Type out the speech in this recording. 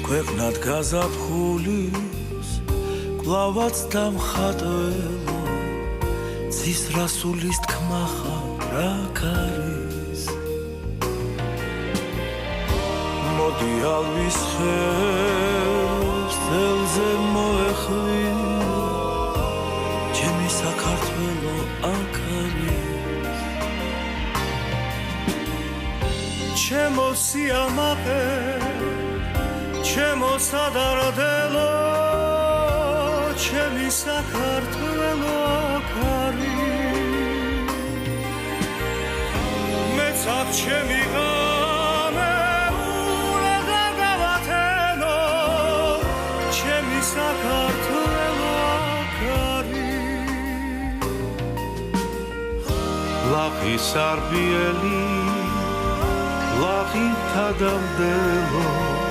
ქვეყნად გაზაფხულის კლავაც დამხატველო ცის რასულის თქმა ხარ აქ არის მოდი ალვის ხეს წელზე მოეხვიო ჩემი საქართველო აქ არის ჩემო სიამაყე ჩემო სადარდელო ჩემი საქართველო აქ არის მეცად ჩემი ღამე უნდა გავათენო ჩემი საქართველო აქ არის ლახის არბიელი ლახით ადამდელო